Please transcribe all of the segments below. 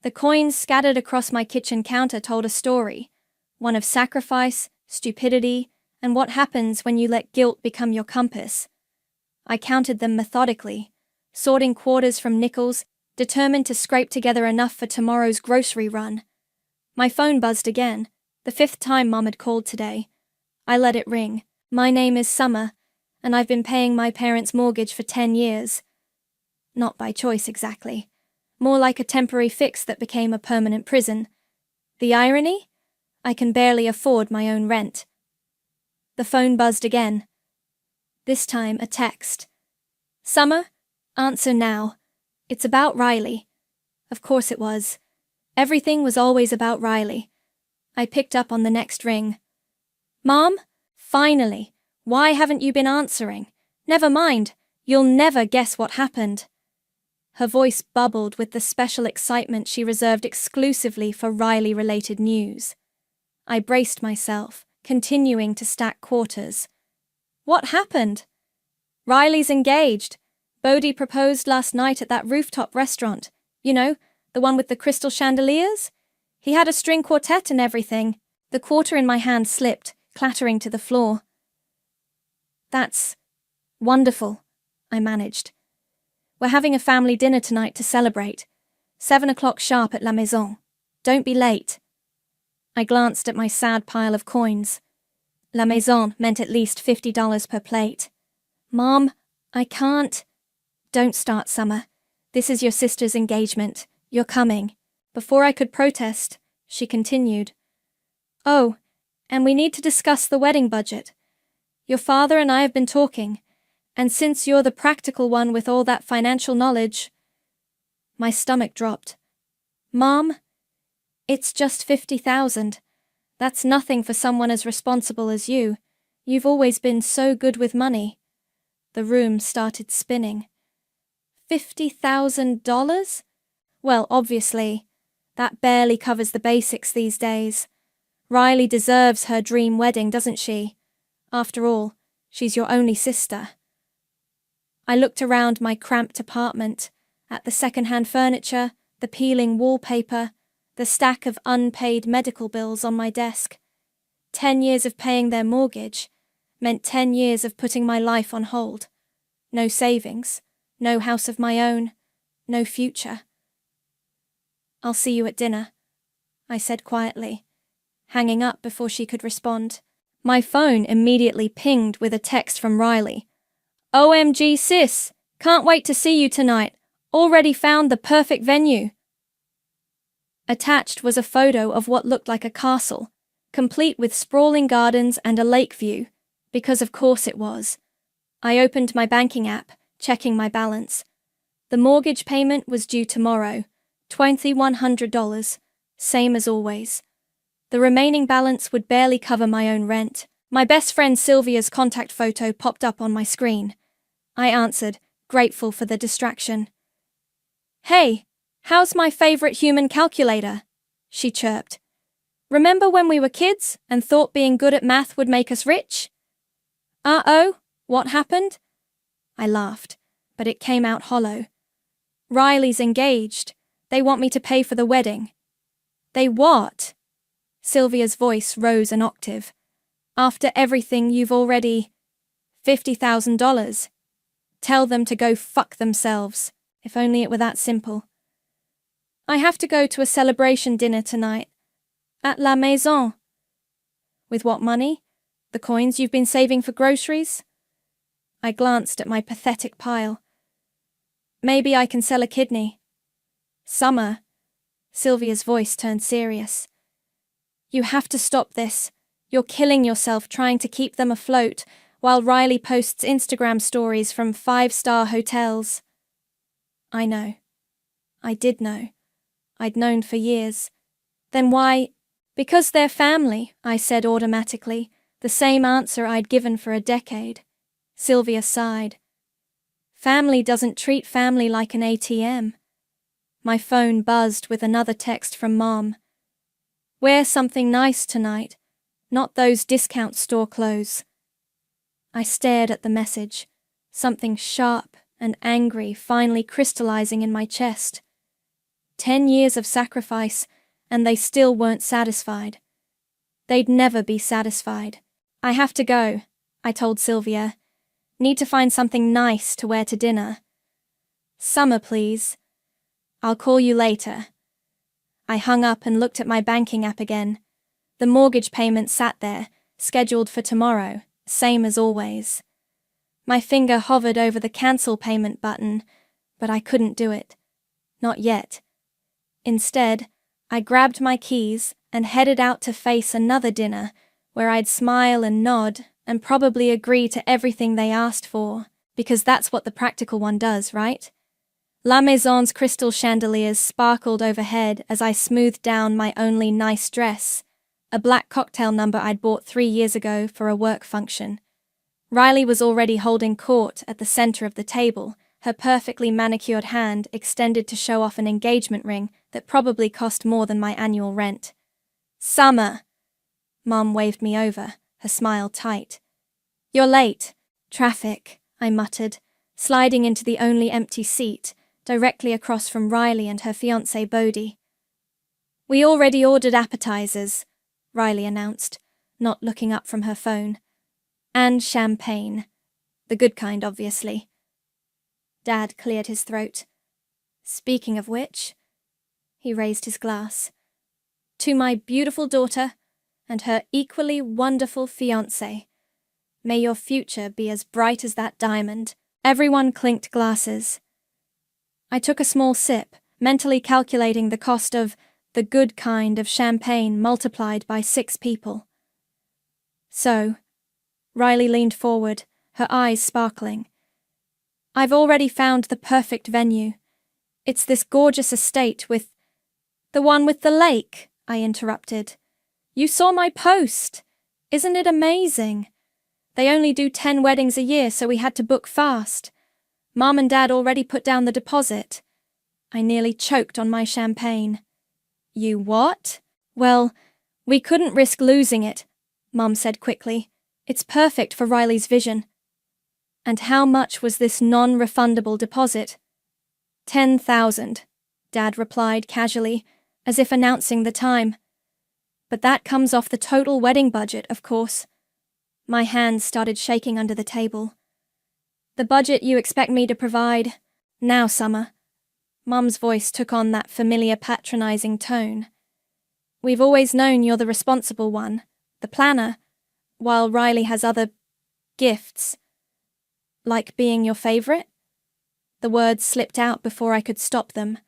The coins scattered across my kitchen counter told a story, one of sacrifice, stupidity, and what happens when you let guilt become your compass. I counted them methodically, sorting quarters from nickels, determined to scrape together enough for tomorrow's grocery run. My phone buzzed again, the 5th time Mom had called today. I let it ring. My name is Summer, and I've been paying my parents' mortgage for 10 years. Not by choice exactly. More like a temporary fix that became a permanent prison. The irony? I can barely afford my own rent. The phone buzzed again. This time a text. Summer, answer now. It's about Riley. Of course it was. Everything was always about Riley. I picked up on the next ring. Mom? Finally. Why haven't you been answering? Never mind. You'll never guess what happened. Her voice bubbled with the special excitement she reserved exclusively for Riley-related news. I braced myself, continuing to stack quarters. What happened? Riley's engaged. Bodhi proposed last night at that rooftop restaurant. You know, the one with the crystal chandeliers? He had a string quartet and everything. The quarter in my hand slipped, clattering to the floor. That's wonderful, I managed. We're having a family dinner tonight to celebrate. 7 o'clock sharp at La Maison. Don't be late. I glanced at my sad pile of coins. La Maison meant at least $50 per plate. Mom, I can't. Don't start, Summer. This is your sister's engagement. You're coming. Before I could protest, she continued. Oh, and we need to discuss the wedding budget. Your father and I have been talking, and since you're the practical one with all that financial knowledge... My stomach dropped. Mom, it's just $50,000. That's nothing for someone as responsible as you. You've always been so good with money. The room started spinning. $50,000? Well, obviously, that barely covers the basics these days. Riley deserves her dream wedding, doesn't she? After all, she's your only sister. I looked around my cramped apartment, at the second-hand furniture, the peeling wallpaper, the stack of unpaid medical bills on my desk. 10 years of paying their mortgage meant 10 years of putting my life on hold. No savings, no house of my own, no future. I'll see you at dinner, I said quietly, hanging up before she could respond. My phone immediately pinged with a text from Riley. OMG sis, can't wait to see you tonight. Already found the perfect venue. Attached was a photo of what looked like a castle, complete with sprawling gardens and a lake view, because of course it was. I opened my banking app, checking my balance. The mortgage payment was due tomorrow, $2,100, same as always. The remaining balance would barely cover my own rent. My best friend Sylvia's contact photo popped up on my screen. I answered, grateful for the distraction. Hey, how's my favorite human calculator? She chirped. Remember when we were kids and thought being good at math would make us rich? Uh-oh, what happened? I laughed, but it came out hollow. Riley's engaged. They want me to pay for the wedding. They what? Sylvia's voice rose an octave. After everything you've already... $50,000. Tell them to go fuck themselves. If only it were that simple. I have to go to a celebration dinner tonight. At La Maison. With what money? The coins you've been saving for groceries? I glanced at my pathetic pile. Maybe I can sell a kidney. Summer. Sylvia's voice turned serious. You have to stop this. You're killing yourself trying to keep them afloat, while Riley posts Instagram stories from 5-star hotels. I know. I did know. I'd known for years. Then why? Because they're family, I said automatically, the same answer I'd given for a decade. Sylvia sighed. Family doesn't treat family like an ATM. My phone buzzed with another text from Mom. Wear something nice tonight, not those discount store clothes. I stared at the message, something sharp and angry finally crystallizing in my chest. 10 years of sacrifice, and they still weren't satisfied. They'd never be satisfied. I have to go, I told Sylvia. Need to find something nice to wear to dinner. Summer, please. I'll call you later. I hung up and looked at my banking app again. The mortgage payment sat there, scheduled for tomorrow, same as always. My finger hovered over the cancel payment button, but I couldn't do it. Not yet. Instead, I grabbed my keys and headed out to face another dinner, where I'd smile and nod and probably agree to everything they asked for, because that's what the practical one does, right? La Maison's crystal chandeliers sparkled overhead as I smoothed down my only nice dress, a black cocktail number I'd bought 3 years ago for a work function. Riley was already holding court at the center of the table, her perfectly manicured hand extended to show off an engagement ring that probably cost more than my annual rent. Summer! Mom waved me over, her smile tight. You're late. Traffic, I muttered, sliding into the only empty seat, directly across from Riley and her fiancé Bodhi. We already ordered appetizers, Riley announced, not looking up from her phone. And champagne. The good kind, obviously. Dad cleared his throat. Speaking of which, he raised his glass. To my beautiful daughter and her equally wonderful fiancé. May your future be as bright as that diamond. Everyone clinked glasses. I took a small sip, mentally calculating the cost of the good kind of champagne multiplied by 6 people. So, Riley leaned forward, her eyes sparkling. I've already found the perfect venue. It's this gorgeous estate with... The one with the lake, I interrupted. You saw my post. Isn't it amazing? They only do 10 weddings a year, so we had to book fast. Mom and Dad already put down the deposit. I nearly choked on my champagne. You what? Well, we couldn't risk losing it, Mom said quickly. It's perfect for Riley's vision. And how much was this non-refundable deposit? 10,000, Dad replied casually, as if announcing the time. But that comes off the total wedding budget, of course. My hands started shaking under the table. The budget you expect me to provide, now, Summer. Mum's voice took on that familiar patronizing tone. We've always known you're the responsible one, the planner, while Riley has other gifts. Like being your favorite? The words slipped out before I could stop them.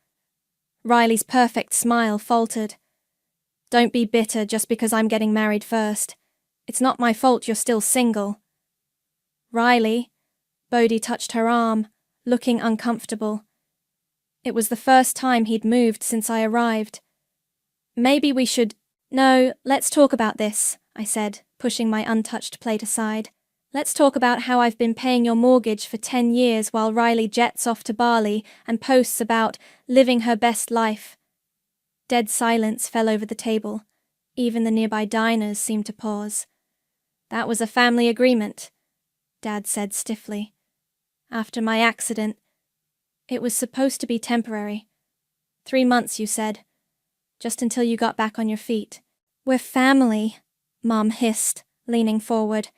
Riley's perfect smile faltered. Don't be bitter just because I'm getting married first. It's not my fault you're still single. Riley, Bodhi touched her arm, looking uncomfortable. It was the first time he'd moved since I arrived. Maybe we should... No, let's talk about this, I said, pushing my untouched plate aside. Let's talk about how I've been paying your mortgage for 10 years while Riley jets off to Bali and posts about living her best life. Dead silence fell over the table. Even the nearby diners seemed to pause. That was a family agreement, Dad said stiffly. After my accident, it was supposed to be temporary. 3 months, you said. Just until you got back on your feet. We're family, Mom hissed, leaning forward.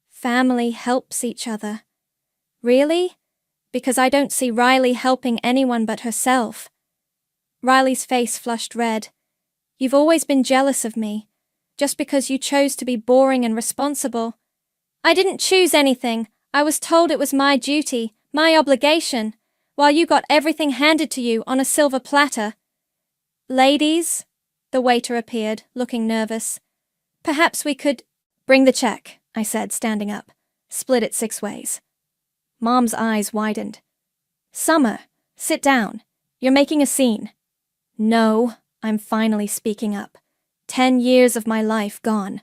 Family helps each other. Really? Because I don't see Riley helping anyone but herself. Riley's face flushed red. You've always been jealous of me, just because you chose to be boring and responsible. I didn't choose anything. I was told it was my duty, my obligation, while you got everything handed to you on a silver platter. Ladies, the waiter appeared, looking nervous. Perhaps we could... Bring the check, I said, standing up. Split it 6 ways. Mom's eyes widened. Summer, sit down. You're making a scene. No, I'm finally speaking up. 10 years of my life gone.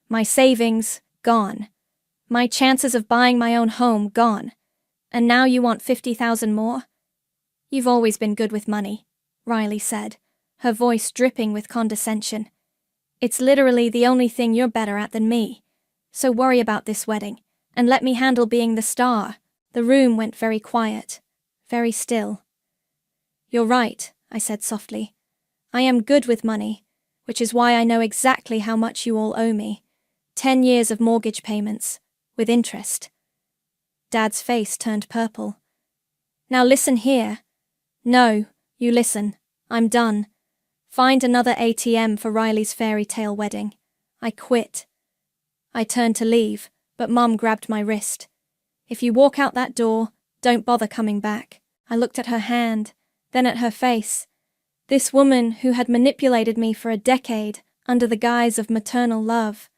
My savings, gone. My chances of buying my own home, gone. And now you want 50,000 more? You've always been good with money, Riley said, her voice dripping with condescension. It's literally the only thing you're better at than me. So worry about this wedding, and let me handle being the star. The room went very quiet, very still. You're right, I said softly. I am good with money, which is why I know exactly how much you all owe me. 10 years of mortgage payments, with interest. Dad's face turned purple. Now listen here. No, you listen. I'm done. Find another ATM for Riley's fairy tale wedding. I quit. I turned to leave, but Mum grabbed my wrist. If you walk out that door, don't bother coming back. I looked at her hand, then at her face. This woman who had manipulated me for a decade under the guise of maternal love.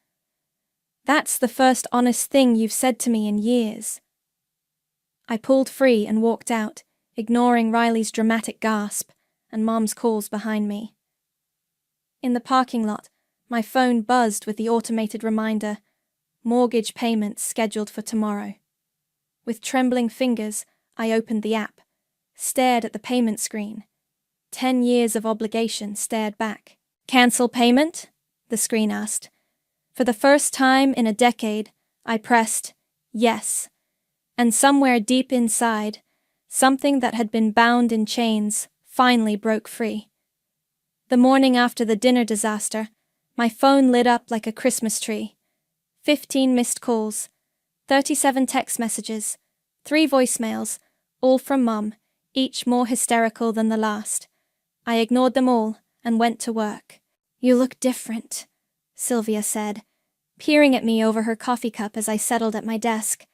That's the first honest thing you've said to me in years. I pulled free and walked out, ignoring Riley's dramatic gasp and Mom's calls behind me. In the parking lot, my phone buzzed with the automated reminder, mortgage payments scheduled for tomorrow. With trembling fingers, I opened the app, stared at the payment screen. 10 years of obligation stared back. Cancel payment? The screen asked. For the first time in a decade, I pressed yes. And somewhere deep inside, something that had been bound in chains finally broke free. The morning after the dinner disaster, my phone lit up like a Christmas tree. 15 missed calls, 37 text messages, 3 voicemails, all from Mum, each more hysterical than the last. I ignored them all and went to work. You look different, Sylvia said, peering at me over her coffee cup as I settled at my desk.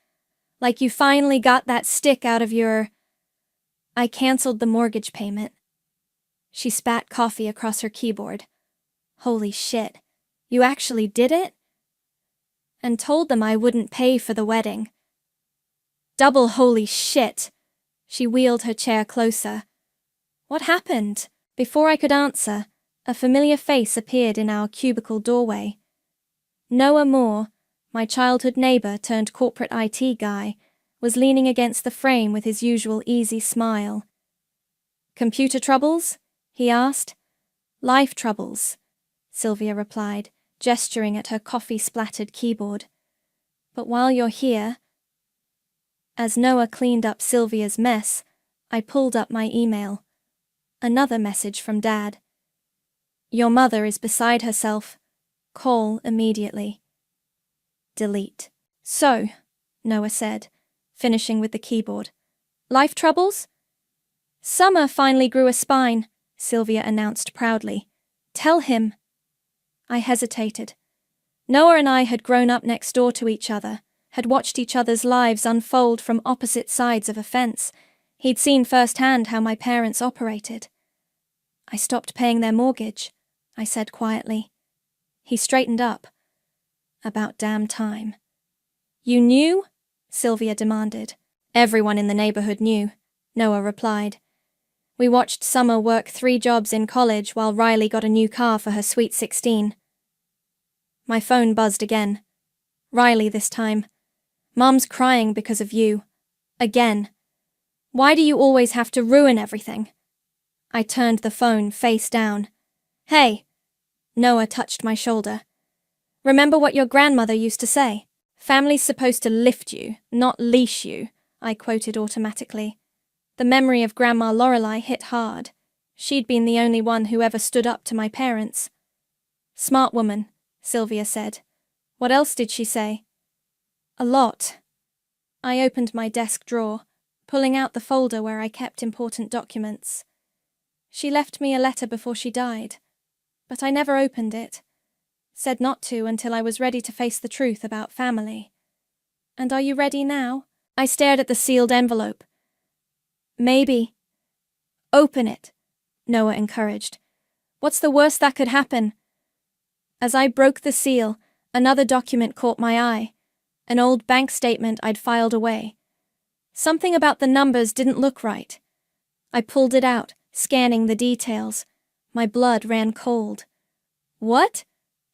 Like you finally got that stick out of your... I canceled the mortgage payment. She spat coffee across her keyboard. Holy shit, you actually did it? And told them I wouldn't pay for the wedding. Double holy shit! She wheeled her chair closer. What happened? Before I could answer, a familiar face appeared in our cubicle doorway. Noah Moore, my childhood neighbor turned corporate IT guy, was leaning against the frame with his usual easy smile. Computer troubles? He asked. Life troubles, Sylvia replied, gesturing at her coffee-splattered keyboard. But while you're here... As Noah cleaned up Sylvia's mess, I pulled up my email. Another message from Dad. Your mother is beside herself. Call immediately. Delete. So, Noah said, finishing with the keyboard. Life troubles? Summer finally grew a spine, Sylvia announced proudly. Tell him. I hesitated. Noah and I had grown up next door to each other, had watched each other's lives unfold from opposite sides of a fence. He'd seen firsthand how my parents operated. I stopped paying their mortgage, I said quietly. He straightened up. About damn time. You knew? Sylvia demanded. Everyone in the neighborhood knew, Noah replied. We watched Summer work 3 jobs in college while Riley got a new car for her sweet 16. My phone buzzed again. Riley this time. Mom's crying because of you. Again. Why do you always have to ruin everything? I turned the phone face down. Hey! Noah touched my shoulder. Remember what your grandmother used to say? Family's supposed to lift you, not leash you, I quoted automatically. The memory of Grandma Lorelei hit hard. She'd been the only one who ever stood up to my parents. Smart woman, Sylvia said. What else did she say? A lot. I opened my desk drawer, pulling out the folder where I kept important documents. She left me a letter before she died, but I never opened it. Said not to until I was ready to face the truth about family. And are you ready now? I stared at the sealed envelope. Maybe. Open it, Noah encouraged. What's the worst that could happen? As I broke the seal, another document caught my eye. An old bank statement I'd filed away. Something about the numbers didn't look right. I pulled it out, scanning the details. My blood ran cold. What?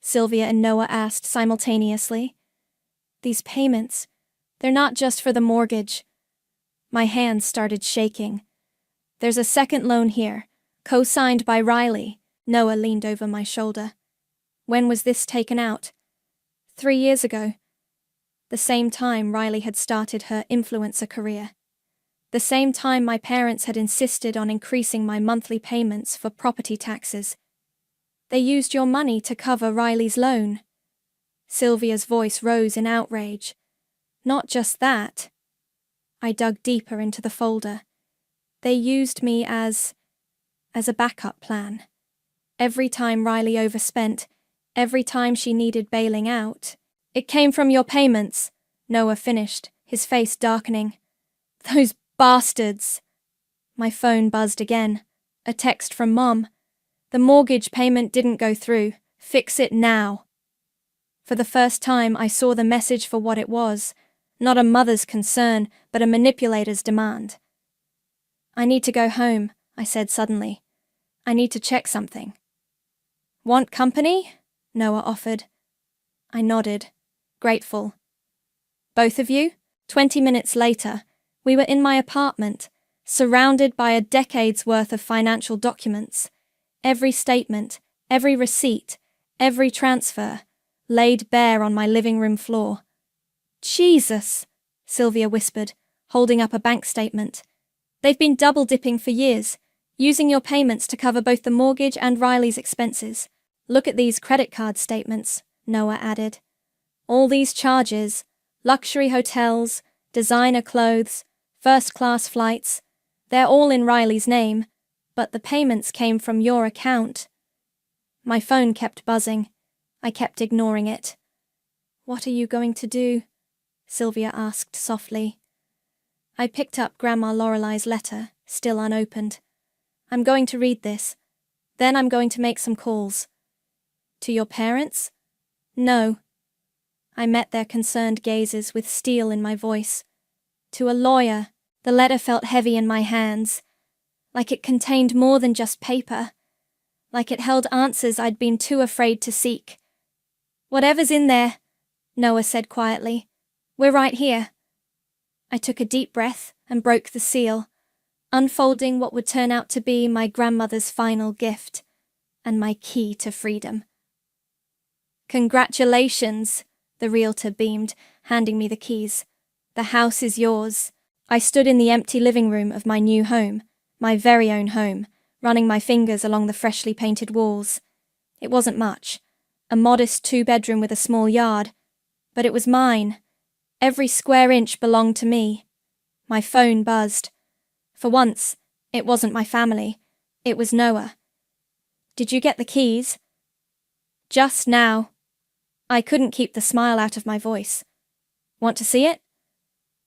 Sylvia and Noah asked simultaneously. These payments, they're not just for the mortgage. My hands started shaking. There's a second loan here, co-signed by Riley. Noah leaned over my shoulder. When was this taken out? 3 years ago. The same time Riley had started her influencer career. the same time my parents had insisted on increasing my monthly payments for property taxes. They used your money to cover Riley's loan. Sylvia's voice rose in outrage. Not just that. I dug deeper into the folder. They used me as a backup plan. Every time Riley overspent, every time she needed bailing out. It came from your payments, Noah finished, his face darkening. Those bastards! My phone buzzed again. A text from Mom. The mortgage payment didn't go through. Fix it now. For the first time, I saw the message for what it was. Not a mother's concern, but a manipulator's demand. I need to go home, I said suddenly. I need to check something. Want company? Noah offered. I nodded, grateful. Both of you? 20 minutes later, we were in my apartment, surrounded by a decade's worth of financial documents. Every statement, every receipt, every transfer, laid bare on my living room floor. Jesus, Sylvia whispered, holding up a bank statement. They've been double-dipping for years, using your payments to cover both the mortgage and Riley's expenses. Look at these credit card statements, Noah added. All these charges, luxury hotels, designer clothes, first-class flights, they're all in Riley's name, but the payments came from your account. My phone kept buzzing. I kept ignoring it. What are you going to do? Sylvia asked softly. I picked up Grandma Lorelei's letter, still unopened. I'm going to read this. Then I'm going to make some calls. To your parents? No. I met their concerned gazes with steel in my voice. To a lawyer. The letter felt heavy in my hands, like it contained more than just paper, like it held answers I'd been too afraid to seek. Whatever's in there, Noah said quietly. We're right here. I took a deep breath and broke the seal, unfolding what would turn out to be my grandmother's final gift and my key to freedom. Congratulations, the realtor beamed, handing me the keys. The house is yours. I stood in the empty living room of my new home, my very own home, running my fingers along the freshly painted walls. It wasn't much, a modest 2-bedroom with a small yard, but it was mine. Every square inch belonged to me. My phone buzzed. For once, it wasn't my family. It was Noah. Did you get the keys? Just now. I couldn't keep the smile out of my voice. Want to see it?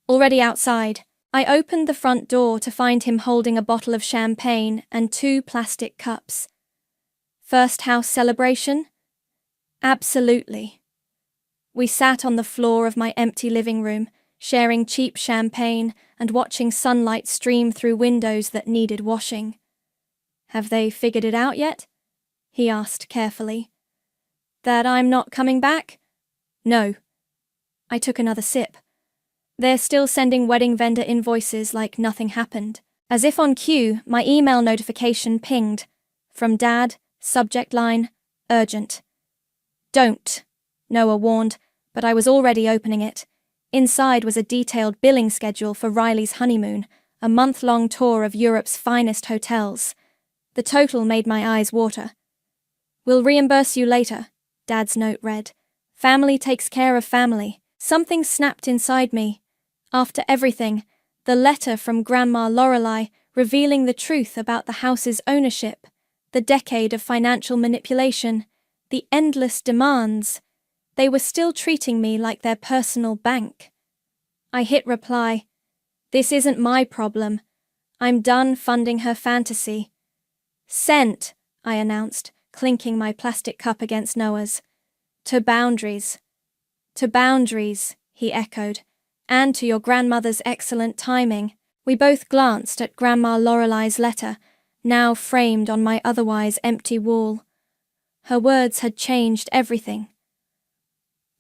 Already outside, I opened the front door to find him holding a bottle of champagne and 2 plastic cups. First house celebration? Absolutely. We sat on the floor of my empty living room, sharing cheap champagne and watching sunlight stream through windows that needed washing. Have they figured it out yet? He asked carefully. That I'm not coming back? No. I took another sip. They're still sending wedding vendor invoices like nothing happened. As if on cue, my email notification pinged. From Dad, subject line, urgent. Don't, Noah warned, but I was already opening it. Inside was a detailed billing schedule for Riley's honeymoon, a month-long tour of Europe's finest hotels. The total made my eyes water. We'll reimburse you later, Dad's note read. Family takes care of family. Something snapped inside me. After everything, the letter from Grandma Lorelei revealing the truth about the house's ownership, the decade of financial manipulation, the endless demands, they were still treating me like their personal bank. I hit reply. This isn't my problem. I'm done funding her fantasy. Sent, I announced, clinking my plastic cup against Noah's. To boundaries. To boundaries, he echoed. And to your grandmother's excellent timing. We both glanced at Grandma Lorelei's letter, now framed on my otherwise empty wall. Her words had changed everything.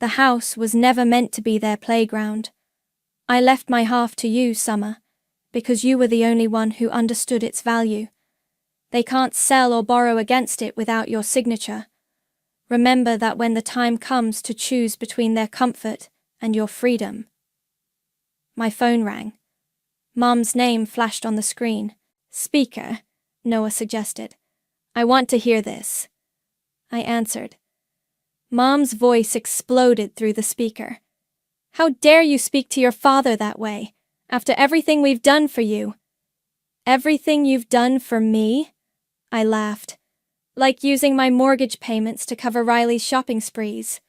The house was never meant to be their playground. I left my half to you, Summer, because you were the only one who understood its value. They can't sell or borrow against it without your signature. Remember that when the time comes to choose between their comfort and your freedom. My phone rang. Mom's name flashed on the screen. Speaker, Noah suggested. I want to hear this. I answered. Mom's voice exploded through the speaker. How dare you speak to your father that way, after everything we've done for you? Everything you've done for me? I laughed. Like using my mortgage payments to cover Riley's shopping sprees.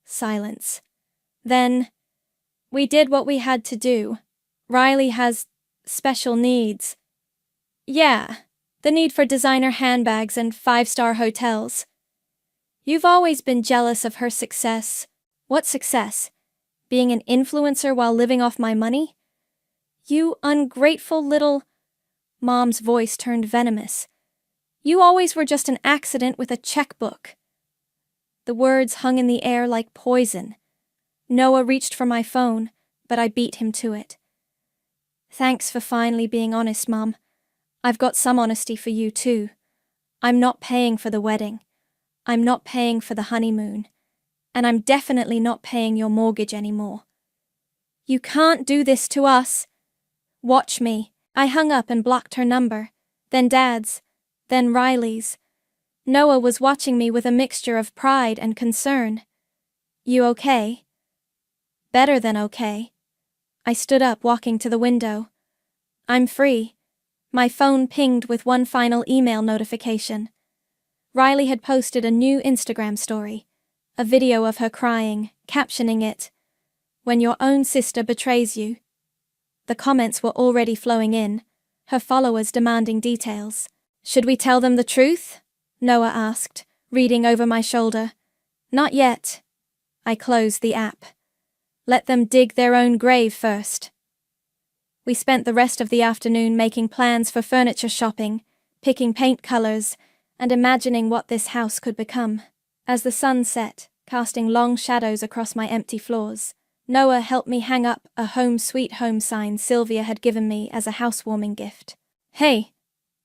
Silence. Then, we did what we had to do. Riley has special needs. Yeah, the need for designer handbags and 5-star hotels. You've always been jealous of her success. What success? Being an influencer while living off my money? You ungrateful little... Mom's voice turned venomous. You always were just an accident with a checkbook. The words hung in the air like poison. Noah reached for my phone, but I beat him to it. Thanks for finally being honest, Mom. I've got some honesty for you, too. I'm not paying for the wedding. I'm not paying for the honeymoon. And I'm definitely not paying your mortgage anymore. You can't do this to us. Watch me. I hung up and blocked her number, then Dad's, then Riley's. Noah was watching me with a mixture of pride and concern. You okay? Better than okay. I stood up, walking to the window. I'm free. My phone pinged with one final email notification. Riley had posted a new Instagram story, a video of her crying, captioning it, "When your own sister betrays you." The comments were already flowing in, her followers demanding details. Should we tell them the truth? Noah asked, reading over my shoulder. Not yet. I closed the app. Let them dig their own grave first. We spent the rest of the afternoon making plans for furniture shopping, picking paint colors, and imagining what this house could become. As the sun set, casting long shadows across my empty floors, Noah helped me hang up a home sweet home sign Sylvia had given me as a housewarming gift. Hey,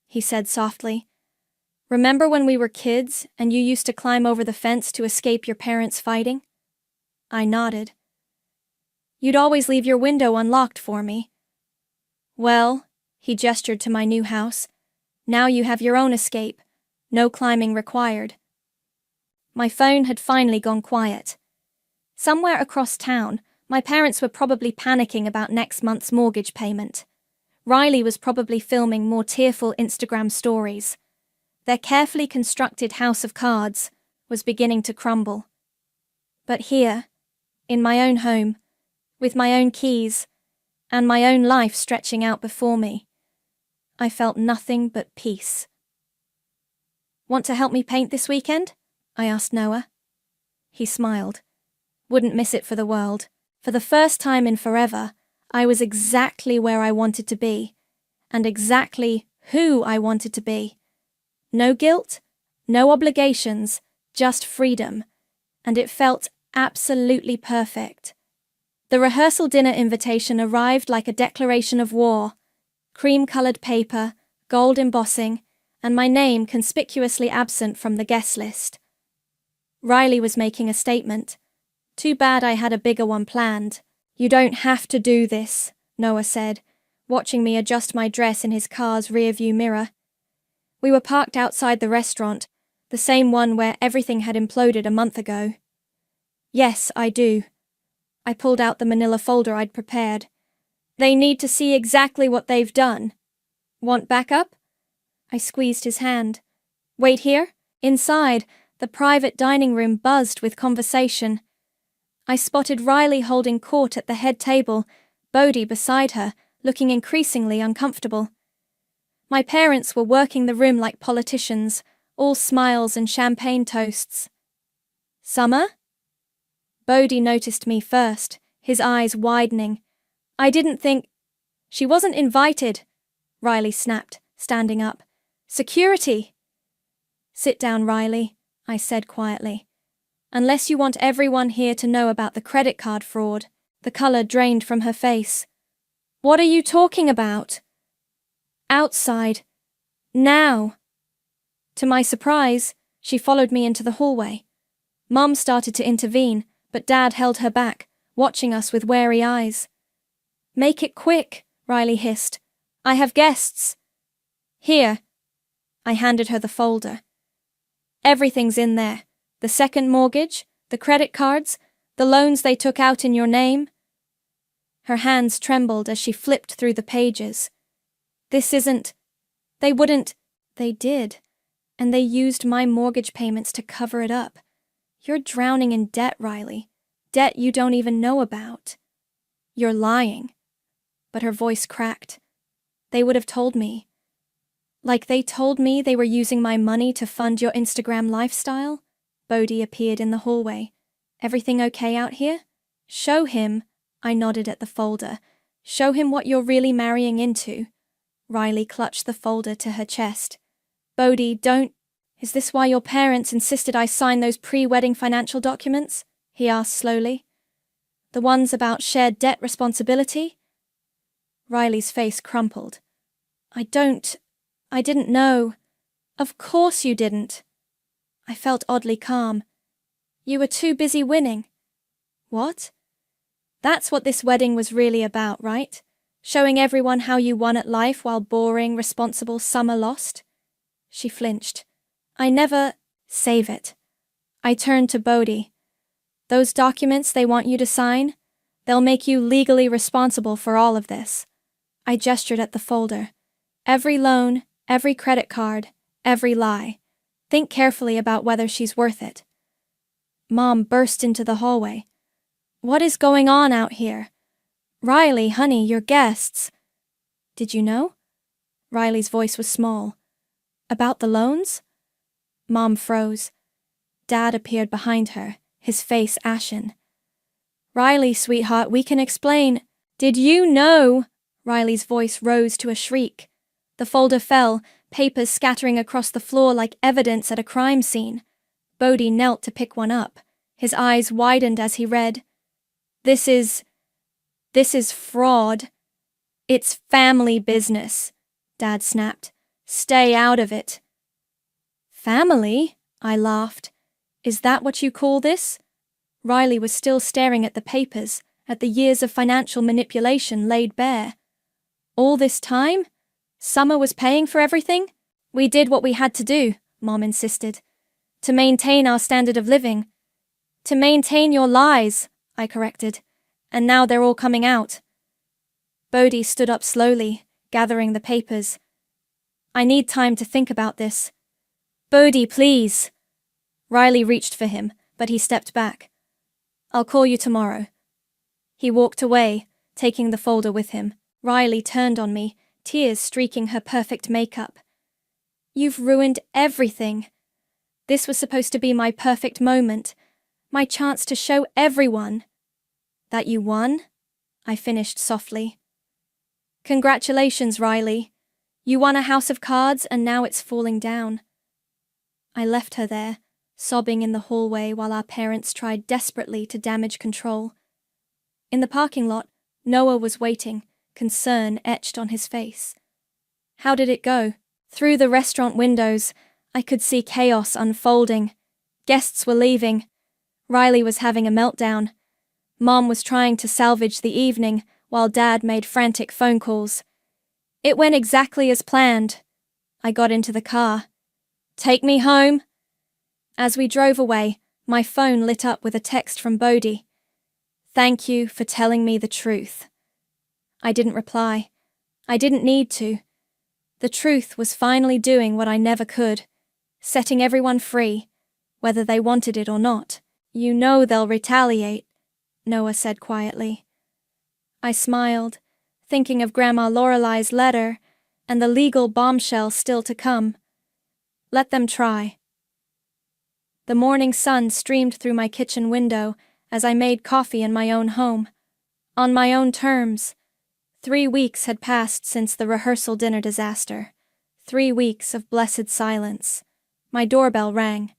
he said softly. Remember when we were kids and you used to climb over the fence to escape your parents fighting? I nodded. You'd always leave your window unlocked for me. Well, he gestured to my new house, now you have your own escape. No climbing required. My phone had finally gone quiet. Somewhere across town, my parents were probably panicking about next month's mortgage payment. Riley was probably filming more tearful Instagram stories. Their carefully constructed house of cards was beginning to crumble. But here, in my own home, with my own keys, and my own life stretching out before me, I felt nothing but peace. Want to help me paint this weekend? I asked Noah. He smiled. Wouldn't miss it for the world. For the first time in forever, I was exactly where I wanted to be, and exactly who I wanted to be. No guilt, no obligations, just freedom, and it felt absolutely perfect. The rehearsal dinner invitation arrived like a declaration of war. Cream-colored paper, gold embossing, and my name conspicuously absent from the guest list. Riley was making a statement. Too bad I had a bigger one planned. You don't have to do this, Noah said, watching me adjust my dress in his car's rearview mirror. We were parked outside the restaurant, the same one where everything had imploded a month ago. Yes, I do. I pulled out the manila folder I'd prepared. They need to see exactly what they've done. Want backup? I squeezed his hand. Wait here? Inside, the private dining room buzzed with conversation. I spotted Riley holding court at the head table, Bodhi beside her, looking increasingly uncomfortable. My parents were working the room like politicians, all smiles and champagne toasts. Summer? Bodhi noticed me first, his eyes widening. I didn't think... She wasn't invited, Riley snapped, standing up. Security! Sit down, Riley, I said quietly. Unless you want everyone here to know about the credit card fraud. The color drained from her face. What are you talking about? Outside. Now. To my surprise, she followed me into the hallway. Mom started to intervene, but Dad held her back, watching us with wary eyes. Make it quick, Riley hissed. I have guests. Here. I handed her the folder. Everything's in there. The second mortgage, the credit cards, the loans they took out in your name. Her hands trembled as she flipped through the pages. This isn't... They wouldn't... They did. And they used my mortgage payments to cover it up. You're drowning in debt, Riley. Debt you don't even know about. You're lying. But her voice cracked. They would have told me. Like they told me they were using my money to fund your Instagram lifestyle? Bodhi appeared in the hallway. Everything okay out here? Show him. I nodded at the folder. Show him what you're really marrying into. Riley clutched the folder to her chest. Bodhi, don't... Is this why your parents insisted I sign those pre-wedding financial documents? He asked slowly. The ones about shared debt responsibility? Riley's face crumpled. I didn't know. Of course you didn't. I felt oddly calm. You were too busy winning. What? That's what this wedding was really about, right? Showing everyone how you won at life while boring, responsible Summer lost? She flinched. I never... Save it. I turned to Bodhi. Those documents they want you to sign, they'll make you legally responsible for all of this. I gestured at the folder. Every loan, every credit card, every lie. Think carefully about whether she's worth it. Mom burst into the hallway. What is going on out here? Riley, honey, your guests. Did you know? Riley's voice was small. About the loans? Mom froze. Dad appeared behind her, his face ashen. Riley, sweetheart, we can explain. Did you know? Riley's voice rose to a shriek. The folder fell, papers scattering across the floor like evidence at a crime scene. Bodhi knelt to pick one up. His eyes widened as he read. This is fraud. It's family business, Dad snapped. Stay out of it. Family? I laughed. Is that what you call this? Riley was still staring at the papers, at the years of financial manipulation laid bare. All this time? Summer was paying for everything? We did what we had to do, Mom insisted. To maintain our standard of living. To maintain your lies, I corrected. And now they're all coming out. Bodhi stood up slowly, gathering the papers. I need time to think about this. Bodhi, please. Riley reached for him, but he stepped back. I'll call you tomorrow. He walked away, taking the folder with him. Riley turned on me, tears streaking her perfect makeup. You've ruined everything. This was supposed to be my perfect moment, my chance to show everyone. That you won? I finished softly. Congratulations, Riley. You won a house of cards and now it's falling down. I left her there, sobbing in the hallway while our parents tried desperately to damage control. In the parking lot, Noah was waiting, concern etched on his face. How did it go? Through the restaurant windows, I could see chaos unfolding. Guests were leaving. Riley was having a meltdown. Mom was trying to salvage the evening while Dad made frantic phone calls. It went exactly as planned. I got into the car. Take me home. As we drove away, my phone lit up with a text from Bodhi. Thank you for telling me the truth. I didn't reply. I didn't need to. The truth was finally doing what I never could, setting everyone free, whether they wanted it or not. You know they'll retaliate, Noah said quietly. I smiled, thinking of Grandma Lorelei's letter and the legal bombshell still to come. Let them try. The morning sun streamed through my kitchen window as I made coffee in my own home. On my own terms. 3 weeks had passed since the rehearsal dinner disaster. 3 weeks of blessed silence. My doorbell rang.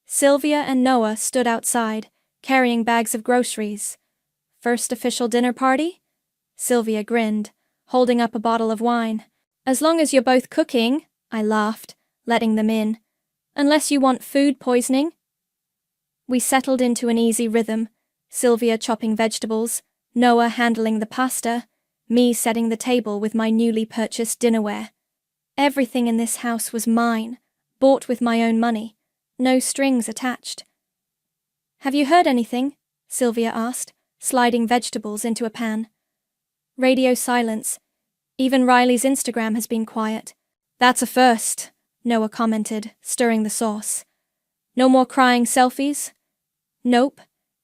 Sylvia and Noah stood outside, carrying bags of groceries. First official dinner party? Sylvia grinned, holding up a bottle of wine. As long as you're both cooking, I laughed, letting them in. Unless you want food poisoning. We settled into an easy rhythm, Sylvia chopping vegetables, Noah handling the pasta, Me setting the table with my newly purchased dinnerware. Everything in this house was mine, bought with my own money, no strings attached. "Have you heard anything?" Sylvia asked, sliding vegetables into a pan. Radio silence. Even Riley's Instagram has been quiet. "That's a first," Noah commented, stirring the sauce. "No more crying selfies?" "Nope.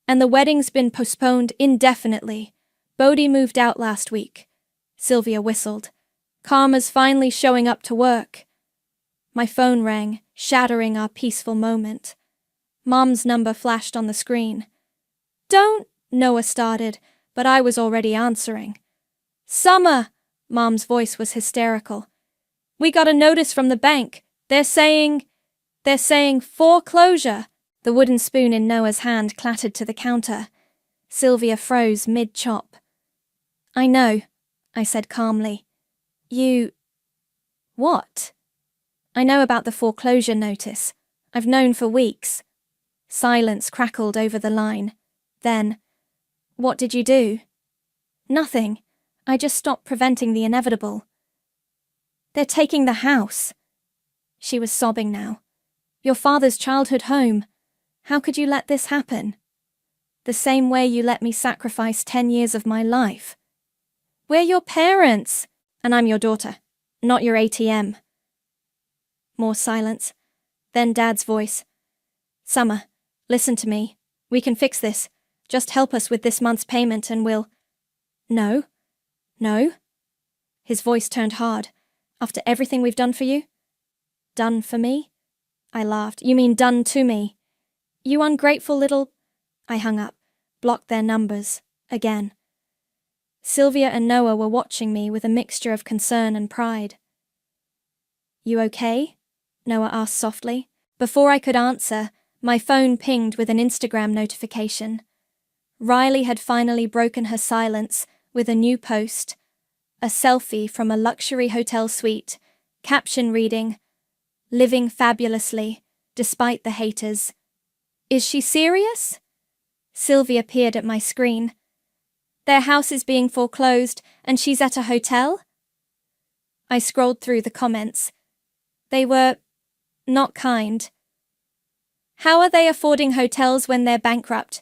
And the wedding's been postponed indefinitely. Bodhi moved out last week." Sylvia whistled. "Karma's finally showing up to work." My phone rang, shattering our peaceful moment. Mom's number flashed on the screen. "Don't," Noah started, but I was already answering. "Summer!" Mom's voice was hysterical. "We got a notice from the bank. They're saying foreclosure." The wooden spoon in Noah's hand clattered to the counter. Sylvia froze mid-chop. "I know," I said calmly. "You..." "What?" "I know about the foreclosure notice. I've known for weeks." Silence crackled over the line. Then, "What did you do?" "Nothing. I just stopped preventing the inevitable." "They're taking the house." She was sobbing now. "Your father's childhood home. How could you let this happen?" "The same way you let me sacrifice 10 years of my life." "We're your parents." "And I'm your daughter, not your ATM." More silence. Then Dad's voice. "Summer, listen to me. We can fix this. Just help us with this month's payment and we'll..." "No. No?" His voice turned hard. "After everything we've done for you?" "Done for me?" I laughed. "You mean done to me? You ungrateful little..." I hung up, blocked their numbers, again. Sylvia and Noah were watching me with a mixture of concern and pride. "You okay?" Noah asked softly. Before I could answer, my phone pinged with an Instagram notification. Riley had finally broken her silence with a new post, a selfie from a luxury hotel suite, caption reading, "Living fabulously, despite the haters." "Is she serious?" Sylvia peered at my screen. "Their house is being foreclosed and she's at a hotel?" I scrolled through the comments. They were not kind. "How are they affording hotels when they're bankrupt?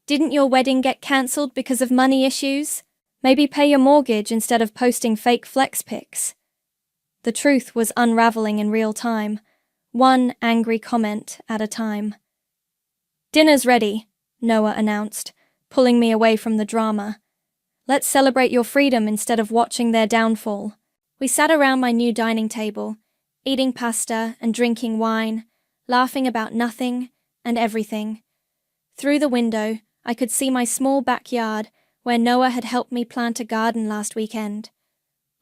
Didn't your wedding get cancelled because of money issues? Maybe pay your mortgage instead of posting fake flex pics." The truth was unraveling in real time, one angry comment at a time. "Dinner's ready," Noah announced, pulling me away from the drama. "Let's celebrate your freedom instead of watching their downfall." We sat around my new dining table, eating pasta and drinking wine, laughing about nothing and everything. Through the window, I could see my small backyard where Noah had helped me plant a garden last weekend.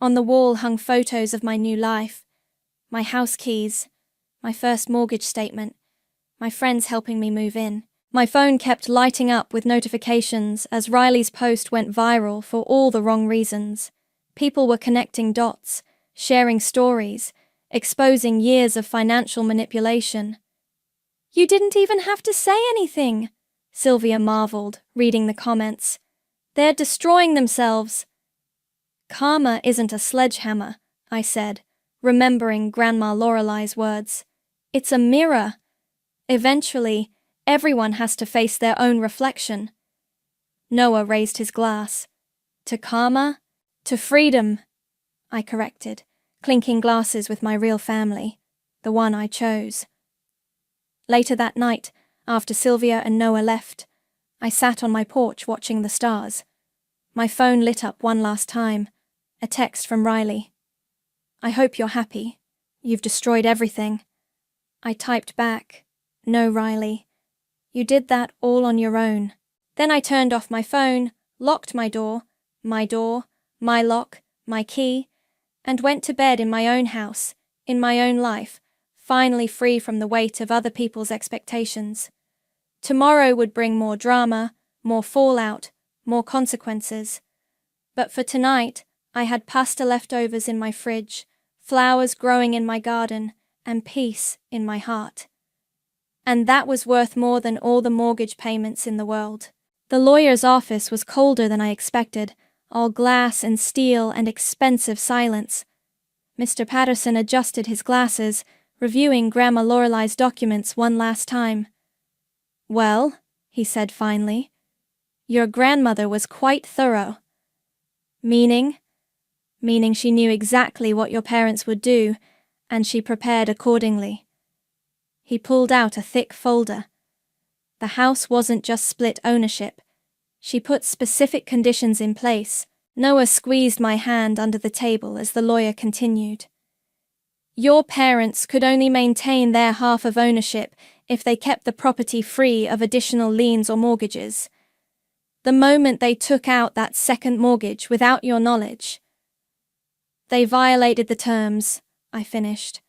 On the wall hung photos of my new life, my house keys, my first mortgage statement, my friends helping me move in. My phone kept lighting up with notifications as Riley's post went viral for all the wrong reasons. People were connecting dots, sharing stories, exposing years of financial manipulation. "You didn't even have to say anything," Sylvia marveled, reading the comments. "They're destroying themselves." "Karma isn't a sledgehammer," I said, remembering Grandma Lorelei's words. "It's a mirror. Eventually, everyone has to face their own reflection." Noah raised his glass. "To karma? To freedom," I corrected, clinking glasses with my real family, the one I chose. Later that night, after Sylvia and Noah left, I sat on my porch watching the stars. My phone lit up one last time, a text from Riley. "I hope you're happy. You've destroyed everything." I typed back, "No, Riley. You did that all on your own." Then I turned off my phone, locked my door, my lock, my key, and went to bed in my own house, in my own life, finally free from the weight of other people's expectations. Tomorrow would bring more drama, more fallout, more consequences. But for tonight, I had pasta leftovers in my fridge, flowers growing in my garden, and peace in my heart. And that was worth more than all the mortgage payments in the world. The lawyer's office was colder than I expected, all glass and steel and expensive silence. Mr. Patterson adjusted his glasses, reviewing Grandma Lorelei's documents one last time. "Well," he said finally, "your grandmother was quite thorough." "Meaning?" "Meaning she knew exactly what your parents would do, and she prepared accordingly." He pulled out a thick folder. The house wasn't just split ownership. She put specific conditions in place. Noah squeezed my hand under the table as the lawyer continued. "Your parents could only maintain their half of ownership if they kept the property free of additional liens or mortgages. The moment they took out that second mortgage without your knowledge, they violated the terms," I finished.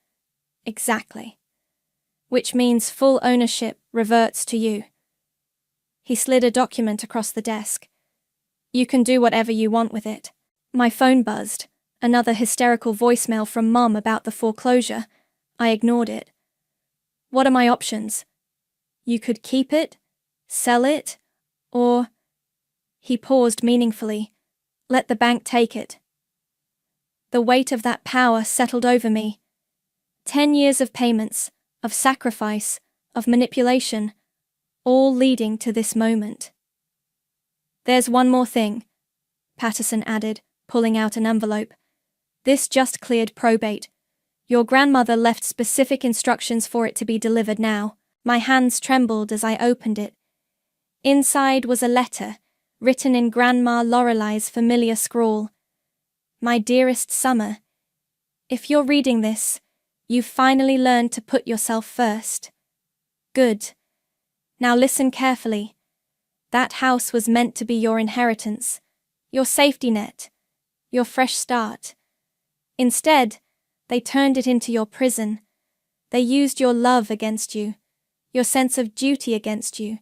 "Exactly. Which means full ownership reverts to you." He slid a document across the desk. "You can do whatever you want with it." My phone buzzed. Another hysterical voicemail from Mom about the foreclosure. I ignored it. "What are my options?" "You could keep it, sell it, or—" He paused meaningfully. "Let the bank take it." The weight of that power settled over me. 10 years of payments, of sacrifice, of manipulation, all leading to this moment. "There's one more thing," Patterson added, pulling out an envelope. "This just cleared probate. Your grandmother left specific instructions for it to be delivered now." My hands trembled as I opened it. Inside was a letter, written in Grandma Lorelei's familiar scrawl. "My dearest Summer, if you're reading this, you've finally learned to put yourself first. Good. Now listen carefully. That house was meant to be your inheritance, your safety net, your fresh start. Instead, they turned it into your prison. They used your love against you, your sense of duty against you,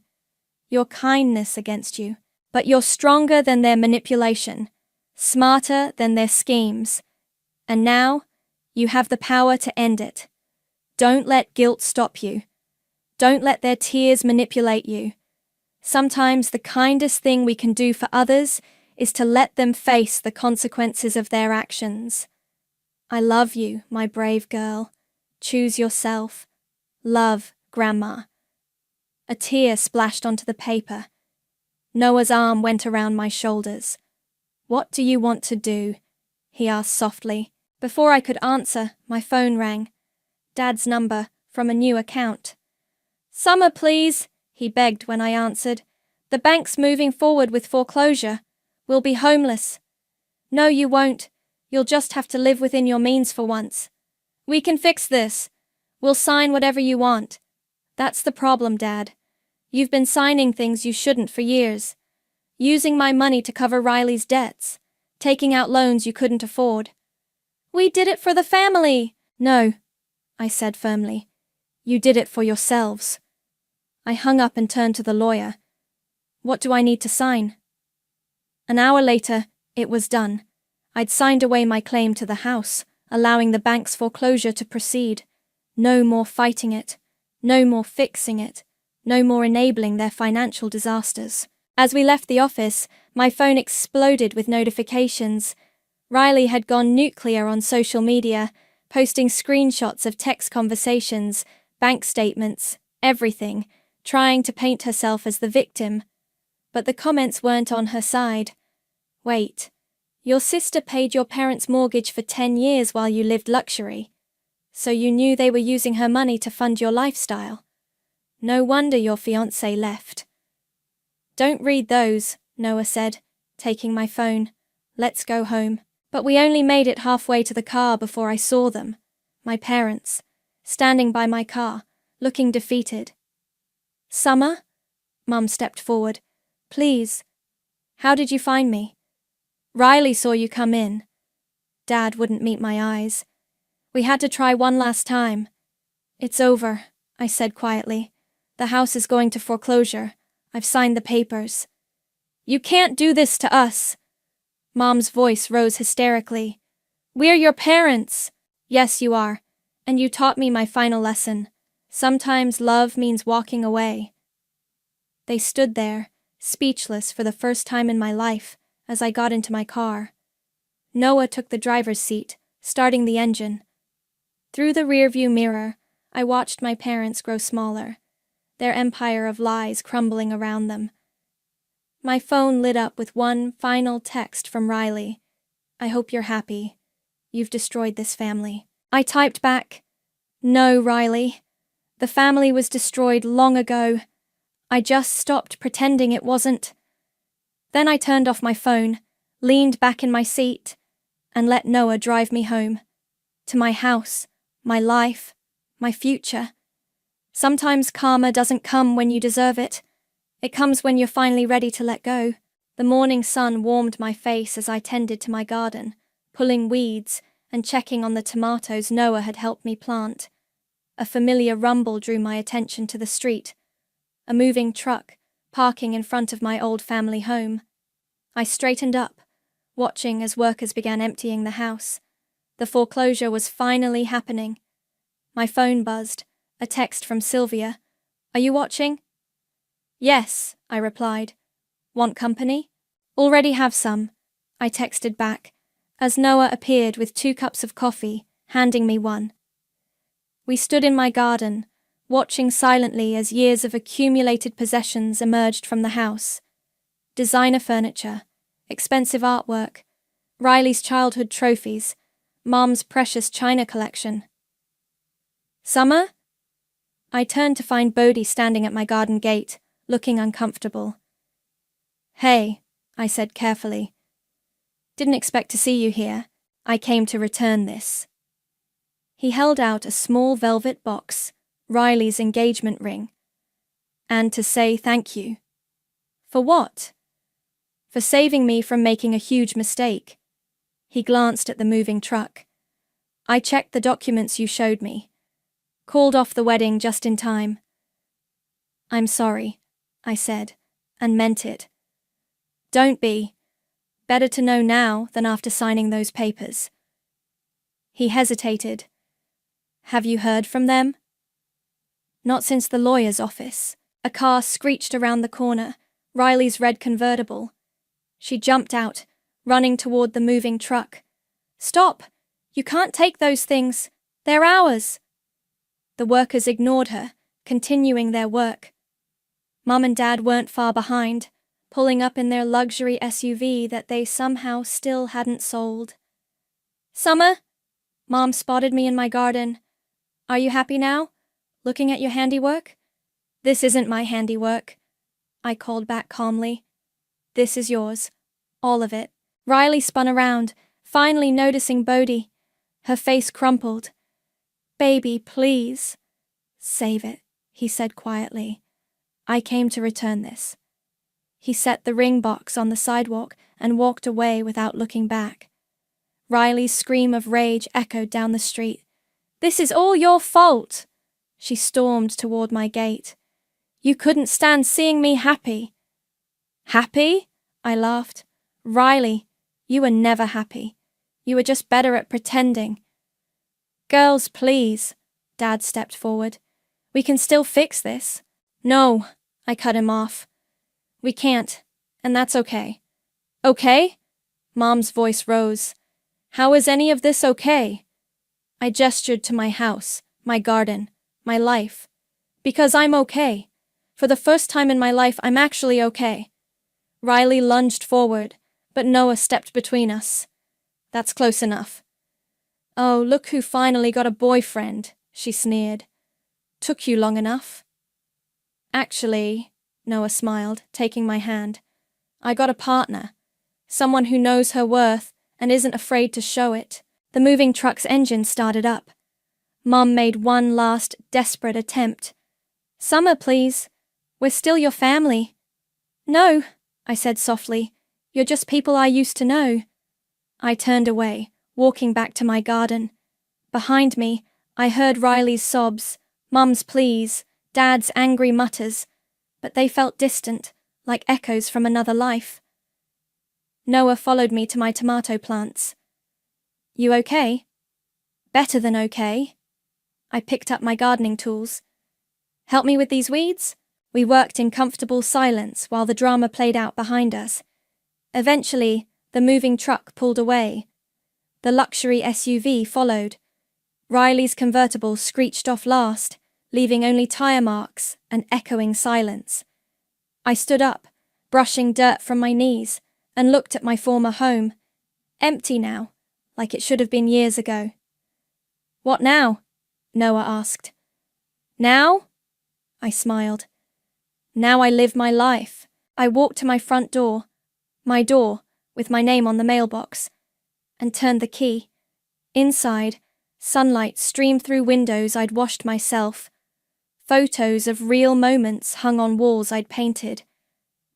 your kindness against you. But you're stronger than their manipulation, smarter than their schemes. And now, you have the power to end it. Don't let guilt stop you. Don't let their tears manipulate you. Sometimes the kindest thing we can do for others is to let them face the consequences of their actions. I love you, my brave girl. Choose yourself. Love, Grandma." A tear splashed onto the paper. Noah's arm went around my shoulders. "What do you want to do?" he asked softly. Before I could answer, my phone rang. Dad's number, from a new account. "Summer, please," he begged when I answered. "The bank's moving forward with foreclosure. We'll be homeless." "No, you won't. You'll just have to live within your means for once. We can fix this. We'll sign whatever you want." "That's the problem, Dad. You've been signing things you shouldn't for years. Using my money to cover Riley's debts. Taking out loans you couldn't afford." "We did it for the family." "No," I said firmly. "You did it for yourselves." I hung up and turned to the lawyer. "What do I need to sign?" An hour later, it was done. I'd signed away my claim to the house, allowing the bank's foreclosure to proceed. No more fighting it. No more fixing it. No more enabling their financial disasters. As we left the office, my phone exploded with notifications. Riley had gone nuclear on social media, posting screenshots of text conversations, bank statements, everything, trying to paint herself as the victim. But the comments weren't on her side. "Wait, your sister paid your parents' mortgage for 10 years while you lived luxury. So you knew they were using her money to fund your lifestyle. No wonder your fiancé left." "Don't read those," Noah said, taking my phone. "Let's go home." But we only made it halfway to the car before I saw them, my parents, standing by my car, looking defeated. "Summer?" Mum stepped forward. "Please. How did you find me?" "Riley saw you come in." Dad wouldn't meet my eyes. "We had to try one last time." "It's over," I said quietly. "The house is going to foreclosure. I've signed the papers." "You can't do this to us." Mom's voice rose hysterically. "We're your parents." "Yes, you are. And you taught me my final lesson. Sometimes love means walking away." They stood there, speechless for the first time in my life, as I got into my car. Noah took the driver's seat, starting the engine. Through the rearview mirror, I watched my parents grow smaller, their empire of lies crumbling around them. My phone lit up with one final text from Riley. "I hope you're happy. You've destroyed this family." I typed back, "No, Riley. The family was destroyed long ago. I just stopped pretending it wasn't." Then I turned off my phone, leaned back in my seat, and let Noah drive me home. To my house, my life, my future. Sometimes karma doesn't come when you deserve it. It comes when you're finally ready to let go. The morning sun warmed my face as I tended to my garden, pulling weeds and checking on the tomatoes Noah had helped me plant. A familiar rumble drew my attention to the street. A moving truck, parking in front of my old family home. I straightened up, watching as workers began emptying the house. The foreclosure was finally happening. My phone buzzed, a text from Sylvia. "Are you watching?" "Yes," I replied. "Want company?" "Already have some," I texted back, as Noah appeared with 2 cups of coffee, handing me one. We stood in my garden, watching silently as years of accumulated possessions emerged from the house. Designer furniture, expensive artwork, Riley's childhood trophies, Mom's precious china collection. "Summer?" I turned to find Bodhi standing at my garden gate, looking uncomfortable. "Hey," I said carefully. "Didn't expect to see you here. I came to return this." He held out a small velvet box, Riley's engagement ring. "And to say thank you." "For what?" "For saving me from making a huge mistake." He glanced at the moving truck. "I checked the documents you showed me. Called off the wedding just in time." "I'm sorry," I said, and meant it. "Don't be. Better to know now than after signing those papers." He hesitated. "Have you heard from them?" "Not since the lawyer's office." A car screeched around the corner, Riley's red convertible. She jumped out, running toward the moving truck. "Stop! You can't take those things. They're ours." The workers ignored her, continuing their work. Mum and Dad weren't far behind, pulling up in their luxury SUV that they somehow still hadn't sold. "Summer?" Mom spotted me in my garden. "Are you happy now? Looking at your handiwork?" "This isn't my handiwork," I called back calmly. "This is yours. All of it." Riley spun around, finally noticing Bodhi. Her face crumpled. "Baby, please." "Save it," he said quietly. "I came to return this." He set the ring box on the sidewalk and walked away without looking back. Riley's scream of rage echoed down the street. "This is all your fault!" She stormed toward my gate. "You couldn't stand seeing me happy." "Happy?" I laughed. "Riley, you were never happy. You were just better at pretending." "Girls, please." Dad stepped forward. "We can still fix this." "No," I cut him off. "We can't, and that's okay." "Okay?" Mom's voice rose. "How is any of this okay?" I gestured to my house, my garden, my life. "Because I'm okay. For the first time in my life, I'm actually okay." Riley lunged forward, but Noah stepped between us. "That's close enough." "Oh, look who finally got a boyfriend," she sneered. "Took you long enough." "Actually," Noah smiled, taking my hand, "I got a partner. Someone who knows her worth and isn't afraid to show it." The moving truck's engine started up. Mom made one last, desperate attempt. "Summer, please. We're still your family." "No," I said softly. "You're just people I used to know." I turned away, walking back to my garden. Behind me, I heard Riley's sobs, Mum's pleas, Dad's angry mutters, but they felt distant, like echoes from another life. Noah followed me to my tomato plants. "You okay?" "Better than okay." I picked up my gardening tools. "Help me with these weeds?" We worked in comfortable silence while the drama played out behind us. Eventually, the moving truck pulled away. The luxury SUV followed. Riley's convertible screeched off last, leaving only tire marks and echoing silence. I stood up, brushing dirt from my knees, and looked at my former home. Empty now, like it should have been years ago. "What now?" Noah asked. "Now?" I smiled. "Now I live my life." I walked to my front door, my door, with my name on the mailbox, and turned the key. Inside, sunlight streamed through windows I'd washed myself. Photos of real moments hung on walls I'd painted.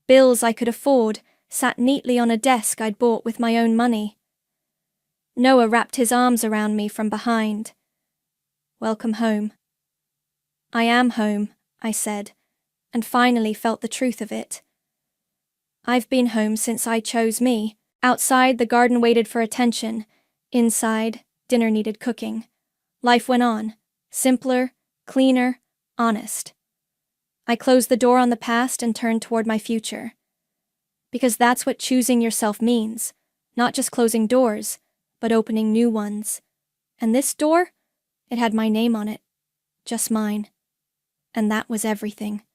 Bills I could afford sat neatly on a desk I'd bought with my own money. Noah wrapped his arms around me from behind. "Welcome home." "I am home," I said, and finally felt the truth of it. I've been home since I chose me. Outside, the garden waited for attention. Inside, dinner needed cooking. Life went on. Simpler, cleaner, honest. I closed the door on the past and turned toward my future. Because that's what choosing yourself means. Not just closing doors, but opening new ones. And this door? It had my name on it. Just mine. And that was everything.